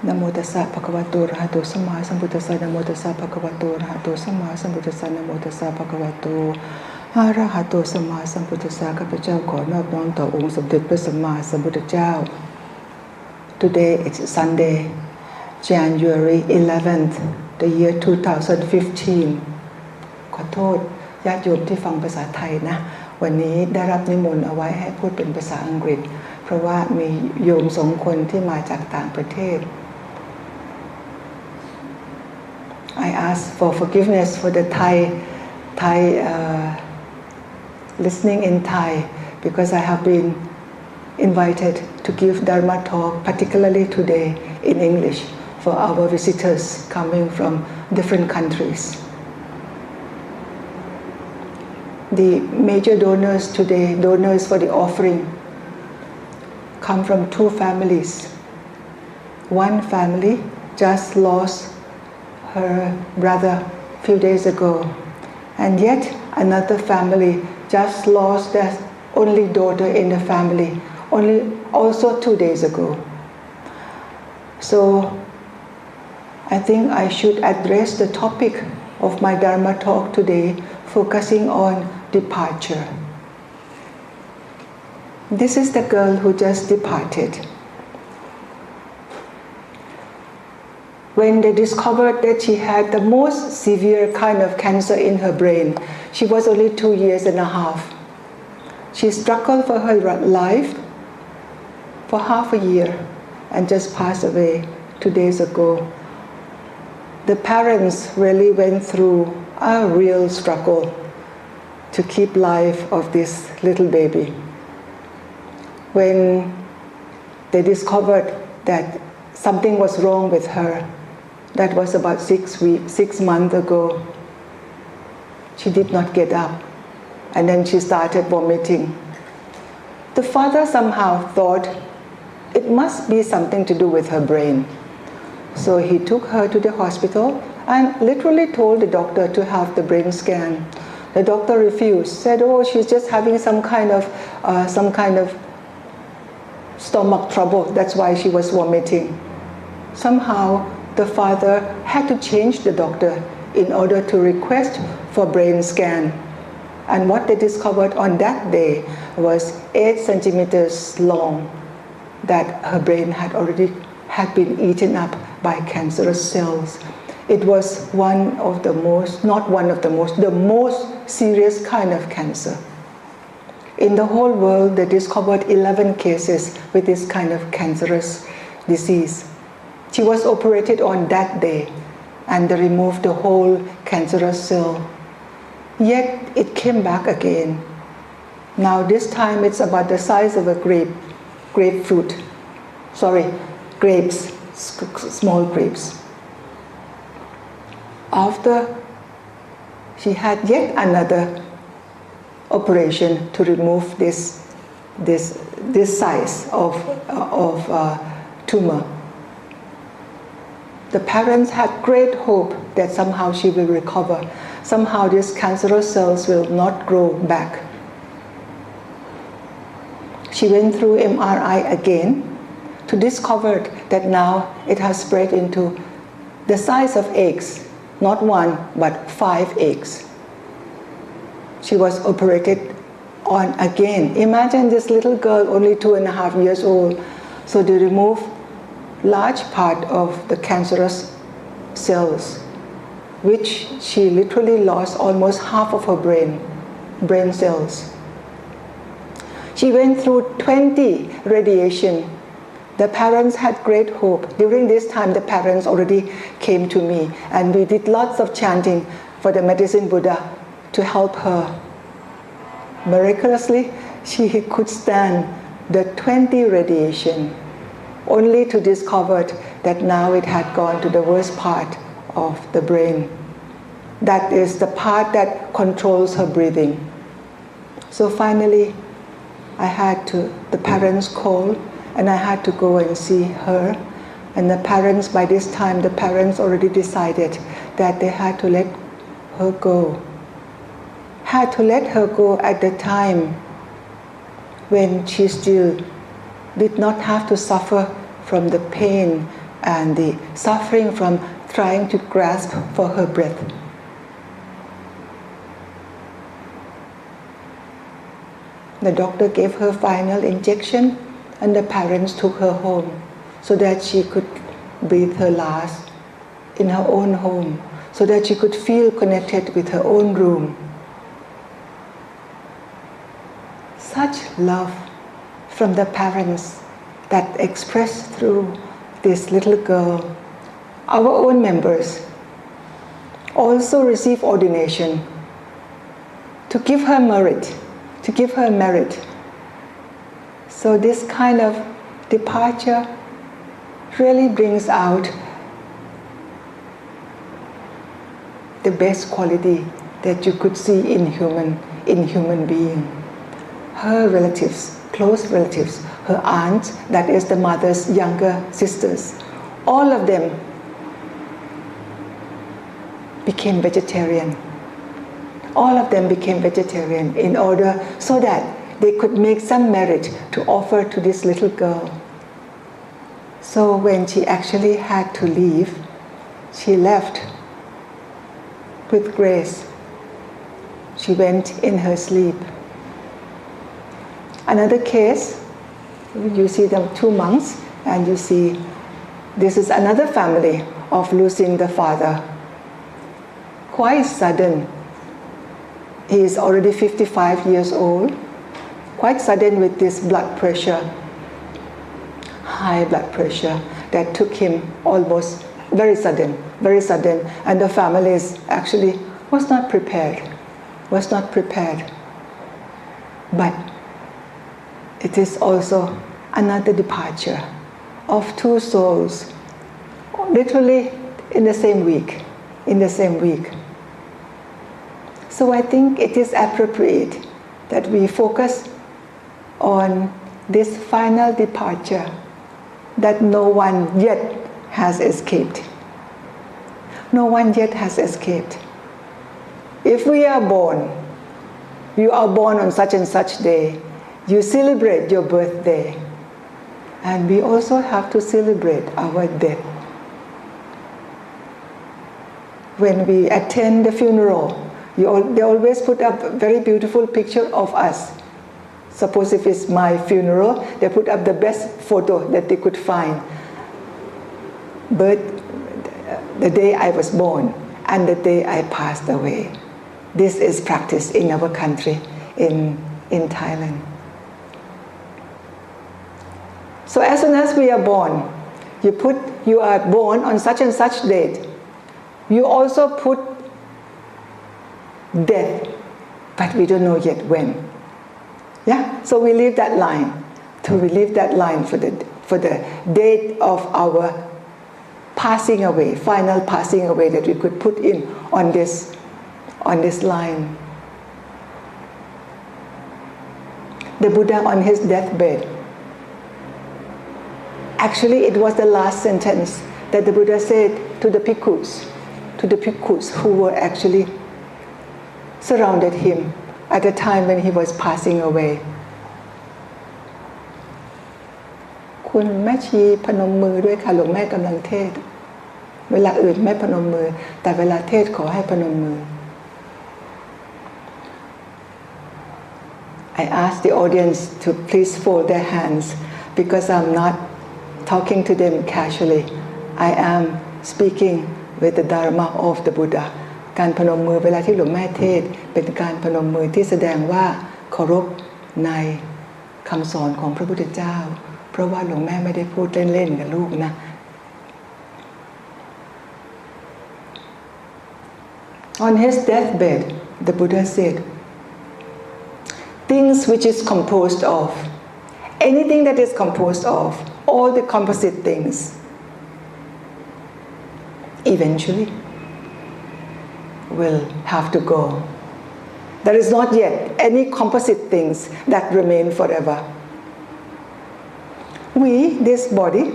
นะโมตัสสะภะคะวะโตอะระหะโตสัมมาสัมพุทธัสสะนะโมตัสสะภะคะวะโตอะระหะโตสัมมาสัมพุทธัสสะนะโมตัสสะภะคะวะโตอะระหะโตสัมมาสัมพุทธัสสะข้าพเจ้าขอนอบน้อมต่อองค์สมเด็จพระสัมมาสัมพุทธเจ้า Today it's Sunday, January 11th, the year 2015 ขอโทษญาติโยมที่ฟังภาษาไทยนะวันนี้ได้รับนิมนต์เอาไว้ให้พูดเป็นภาษาอังกฤษเพราะว่ามีโยม2 คนที่มาจากต่างประเทศ I ask for forgiveness for the Thai listening in Thai because I have been invited to give Dharma talk, particularly today in English, for our visitors coming from different countries. The major donors today, donors for the offering, come from 2 families. One family just lost her brother a few days ago, and yet another family just lost their only daughter in the family also 2 days ago. So I think I should address the topic of my Dharma talk today, focusing on departure. This is the girl who just departed. When they discovered that she had the most severe kind of cancer in her brain, she was only 2 years and a half. She struggled for her life for half a year and just passed away 2 days ago. The parents really went through a real struggle to keep life of this little baby. When they discovered that something was wrong with her, that was about 6 months ago. She did not get up, and then she started vomiting. The father somehow thought it must be something to do with her brain. So he took her to the hospital and literally told the doctor to have the brain scan. The doctor refused, said, "Oh, she's just having some kind of stomach trouble. That's why she was vomiting." Somehow, the father had to change the doctor in order to request for brain scan. And what they discovered on that day was 8 centimeters long, that her brain had been eaten up by cancerous cells. It was the most serious kind of cancer. In the whole world, they discovered 11 cases with this kind of cancerous disease. She was operated on that day, and they removed the whole cancerous cell. Yet it came back again. Now this time it's about the size of a grapes, small grapes. After she had yet another operation to remove this size of tumor, the parents had great hope that somehow she will recover. Somehow these cancerous cells will not grow back. She went through MRI again to discover that now it has spread into the size of eggs, not 1 but 5 eggs. She was operated on again. Imagine this little girl, only 2.5 years old. So they removed large part of the cancerous cells, which she literally lost almost half of her brain cells. She went through 20 radiation. The parents had great hope. During this time, the parents already came to me, and we did lots of chanting for the Medicine Buddha to help her. Miraculously, she could stand the 20 radiation, only to discover that now it had gone to the worst part of the brain. That is the part that controls her breathing. So finally, the parents called, and I had to go and see her. And the parents, by this time, the parents already decided that they had to let her go. Had to let her go at the time when she still did not have to suffer from the pain and the suffering from trying to grasp for her breath. The doctor gave her final injection, and the parents took her home so that she could breathe her last in her own home, so that she could feel connected with her own room. Such love from the parents that expressed through this little girl. Our own members also receive ordination to give her merit, to give her merit. So this kind of departure really brings out the best quality that you could see in human being. Her relatives, close relatives, her aunts, that is the mother's younger sisters, all of them became vegetarian. All of them became vegetarian in order so that they could make some merit to offer to this little girl. So when she actually had to leave, she left with grace. She went in her sleep. Another case, you see them two monks, and you see this is another family of losing the father. Quite sudden. He is already 55 years old. Quite sudden with this blood pressure, high blood pressure that took him almost very sudden, and the family actually was not prepared. But it is also another departure of two souls, literally in the same week. So I think it is appropriate that we focus on this final departure that no one yet has escaped. No one yet has escaped. If we are born, you are born on such and such day, you celebrate your birthday, and we also have to celebrate our death. When we attend the funeral, they always put up a very beautiful picture of us. Suppose if it's my funeral, they put up the best photo that they could find. But the day I was born and the day I passed away. This is practiced in our country, in Thailand. So as soon as we are born, you are born on such and such date. You also put death, but we don't know yet when. Yeah, so we leave that line. So we leave that line for the date of our passing away, final passing away that we could put in on this line. The Buddha on his deathbed. Actually, it was the last sentence that the Buddha said to the bhikkhus who were actually surrounded him at the time when he was passing away. คุณแม่ชีพนมมือด้วยค่ะหลวงแม่กำลังเทศน์เวลาอื่นไม่พนมมือแต่เวลาเทศน์ขอให้พนมมือ I ask the audience to please fold their hands because I'm not talking to them casually. I am speaking with the Dharma of the Buddha. การพนมมือเวลาที่หลวงแม่เทศน์เป็นการพนมมือที่แสดงว่าเคารพในคำสอนของพระพุทธเจ้าเพราะว่าหลวงแม่ไม่ได้พูดเล่นๆกับลูกนะ On his deathbed, the Buddha said, things which is composed of, anything that is composed of, all the composite things, eventually will have to go. There is not yet any composite things that remain forever. We, this body,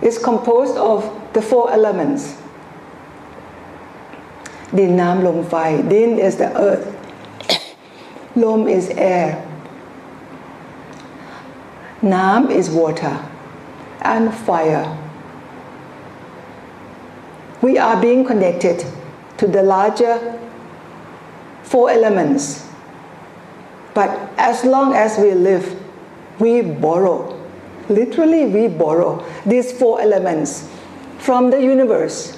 is composed of the four elements. ดินน้ำลมไฟ Din is the earth. Lom is air. Nam is water. And fire. We are being connected to the larger four elements. But as long as we live, we borrow. Literally, we borrow these four elements from the universe.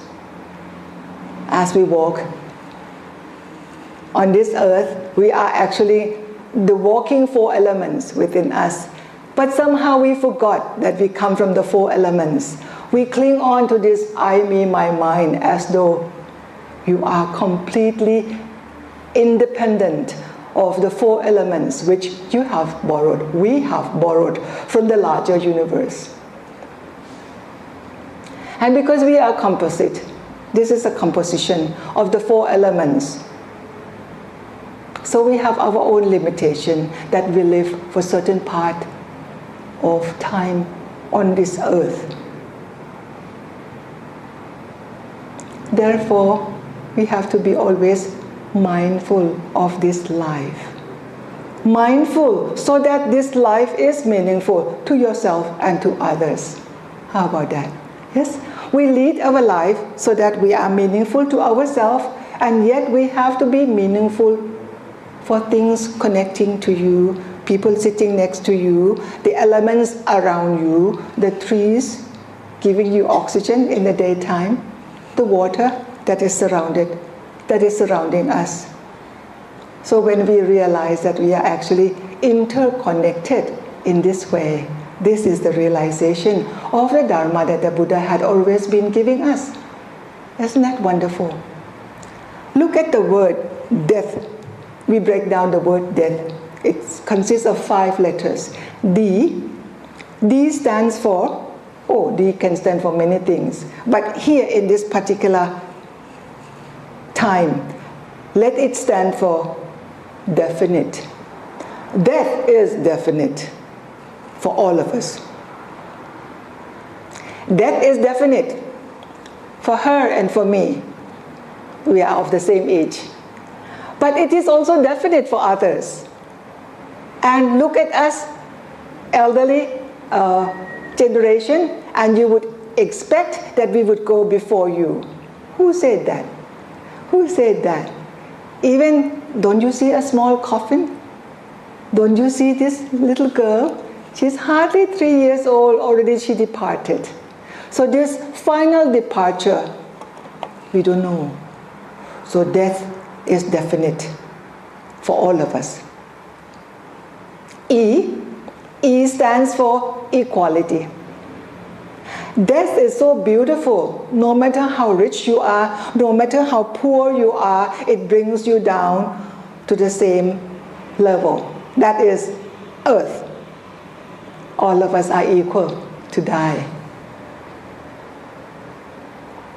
As we walk on this earth, we are actually the walking four elements within us. But somehow we forgot that we come from the four elements. We cling on to this I, me, my, mine as though you are completely independent of the four elements which you have borrowed, we have borrowed from the larger universe. And because we are composite, this is a composition of the four elements. So we have our own limitation that we live for certain part of time on this earth. Therefore, we have to be always mindful of this life. Mindful so that this life is meaningful to yourself and to others. How about that? Yes? We lead our life so that we are meaningful to ourselves, and yet we have to be meaningful for things connecting to you, people sitting next to you, the elements around you, the trees giving you oxygen in the daytime, the water that is surrounding us. So when we realize that we are actually interconnected in this way, this is the realization of the Dharma that the Buddha had always been giving us. Isn't that wonderful? Look at the word death. We break down the word death. It consists of 5 letters. D. D stands for, D can stand for many things. But here in this particular time, let it stand for definite. Death is definite for all of us. Death is definite for her and for me. We are of the same age. But it is also definite for others. And look at us, elderly generation, and you would expect that we would go before you. Who said that? Who said that? Even, don't you see a small coffin? Don't you see this little girl? She's hardly 3 years old, already she departed. So this final departure, we don't know. So death is definite for all of us. E. E stands for equality. Death is so beautiful. No matter how rich you are, no matter how poor you are, it brings you down to the same level. That is earth. All of us are equal to die.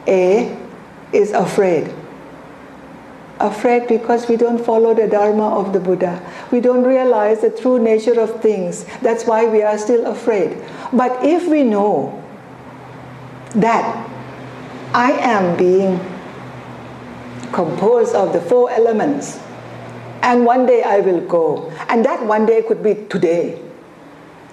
A is afraid. Afraid because we don't follow the Dharma of the Buddha. We don't realize the true nature of things. That's why we are still afraid. But if we know that I am being composed of the 4 elements, and one day I will go, and that one day could be today.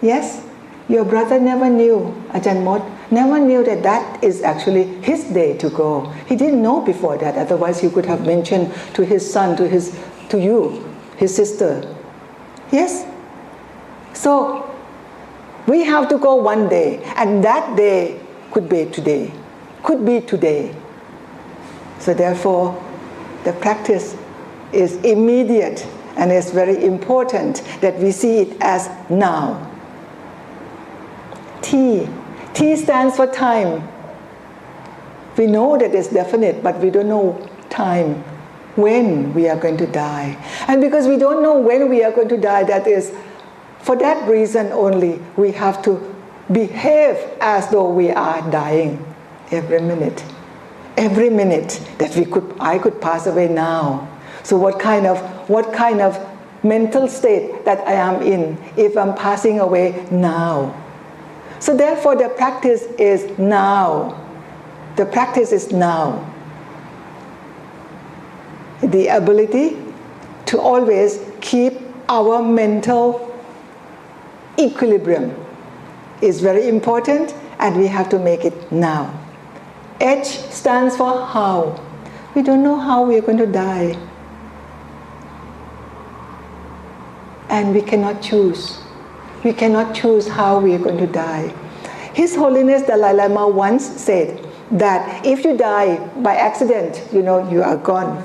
Yes? Your brother never knew, Ajahn Mot, never knew that that is actually his day to go. He didn't know before that, otherwise he could have mentioned to his son, to you, his sister. Yes? So, we have to go one day, and that day could be today. Could be today. So therefore, the practice is immediate, and it's very important that we see it as now. T. T stands for time. We know that it's definite, but we don't know time, when we are going to die. And because we don't know when we are going to die, that is, for that reason only, we have to behave as though we are dying every minute. Every minute that I could pass away now. So what kind of mental state that I am in if I'm passing away now? So therefore the practice is now. The practice is now. The ability to always keep our mental equilibrium is very important, and we have to make it now. H stands for how. We don't know how we are going to die. And we cannot choose. We cannot choose how we are going to die. His Holiness Dalai Lama once said that if you die by accident, you are gone.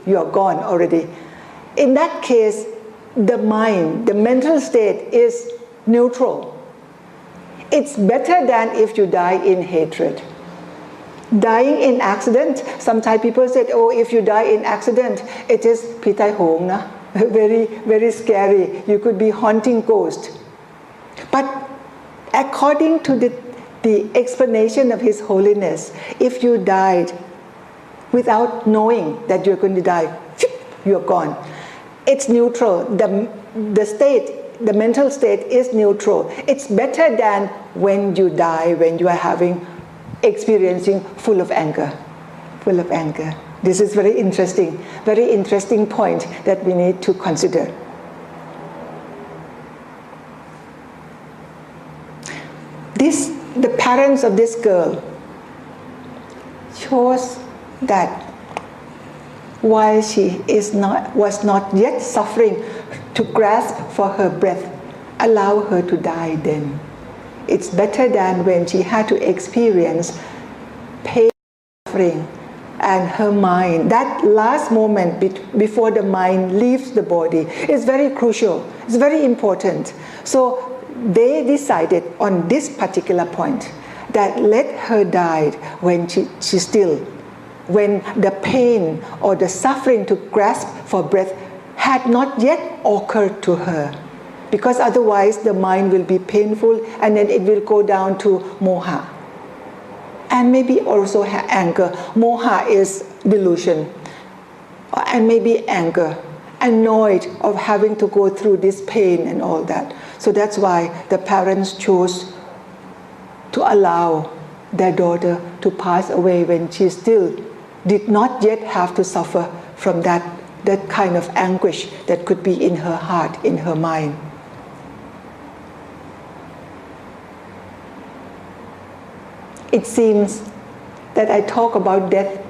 You are gone already. In that case, the mind, the mental state is neutral. It's better than if you die in hatred. Dying in accident, sometimes people said, oh, if you die in accident, it is pitai hong na. Very, very scary. You could be haunting ghost. But according to the explanation of His Holiness, if you died without knowing that you're going to die, you're gone. It's neutral. The state, the mental state is neutral. It's better than when you die, when you are experiencing full of anger. Full of anger. This is very interesting point that we need to consider. The parents of this girl chose that while she was not yet suffering, to grasp for her breath, allow her to die then. It's better than when she had to experience pain, suffering, and her mind. That last moment before the mind leaves the body is very crucial. It's very important. So they decided on this particular point that let her die when when the pain or the suffering to grasp for breath had not yet occurred to her, because otherwise the mind will be painful and then it will go down to moha. And maybe also anger. Moha is delusion. And maybe anger, annoyed of having to go through this pain and all that. So that's why the parents chose to allow their daughter to pass away when she still did not yet have to suffer from that kind of anguish that could be in her heart, in her mind. It seems that I talk about death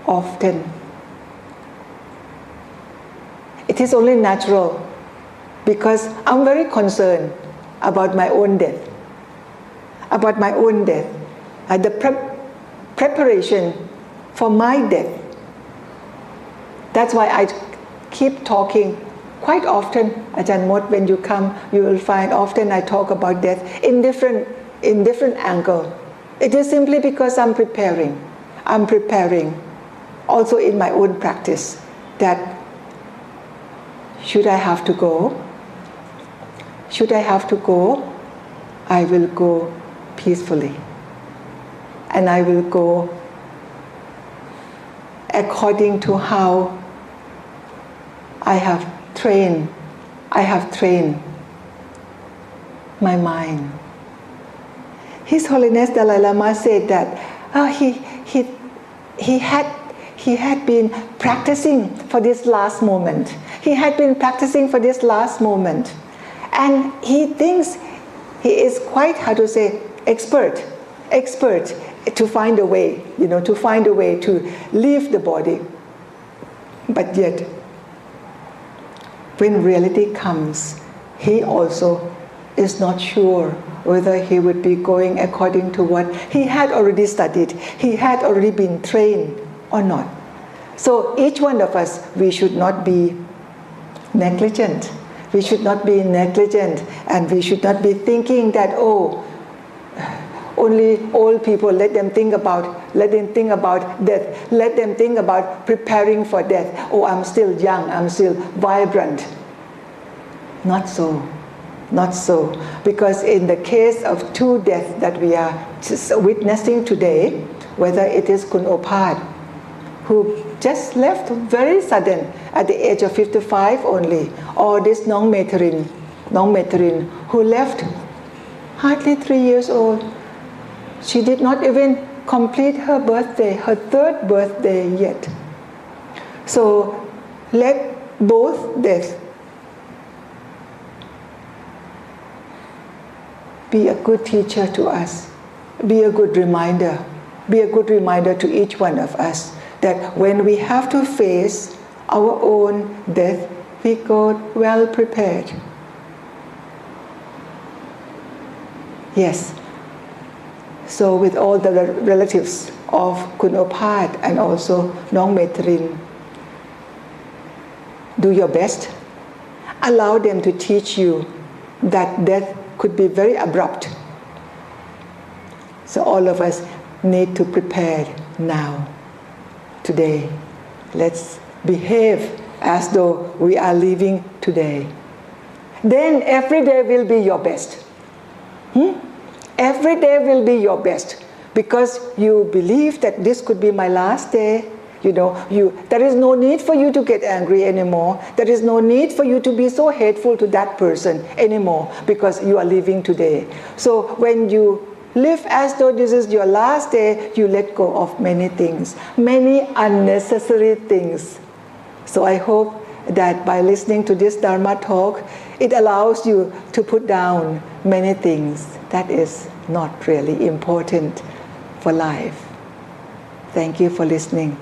often. It is only natural because I'm very concerned about my own death. About my own death. The preparation for my death. That's why I keep talking quite often. Ajahn Mot, when you come, you will find often I talk about death in different angle. It is simply because I'm preparing. I'm preparing also in my own practice that should I have to go? Should I have to go? I will go peacefully. And I will go according to how I have trained my mind. His Holiness Dalai Lama said that he had been practicing for this last moment. He had been practicing for this last moment. And he thinks he is quite, expert to find a way, to leave the body. But yet, when reality comes, he also is not sure whether he would be going according to what he had already studied, he had already been trained or not. So each one of us, we should not be negligent. We should not be negligent, and we should not be thinking that, only old people, let them think about death. Let them think about preparing for death. Oh, I'm still young, I'm still vibrant. Not so. Not so. Because in the case of two deaths that we are witnessing today, whether it is Kun Opat, who just left very sudden at the age of 55 only, or this Nong Meterin, who left hardly 3 years old. She did not even complete her birthday, her third birthday yet. So let both deaths be a good teacher to us, be a good reminder be a good reminder to each one of us that when we have to face our own death, we go well prepared. Yes. So with all the relatives of Kun Opat and also Nong Metrin, do your best. Allow them to teach you that death could be very abrupt. So all of us need to prepare now, today. Let's behave as though we are living today. Then every day will be your best. Every day will be your best because you believe that this could be my last day. There is no need for you to get angry anymore. There is no need for you to be so hateful to that person anymore because you are living today. So when you live as though this is your last day, you let go of many things, many unnecessary things. So I hope that by listening to this Dharma talk, it allows you to put down many things that is not really important for life. Thank you for listening.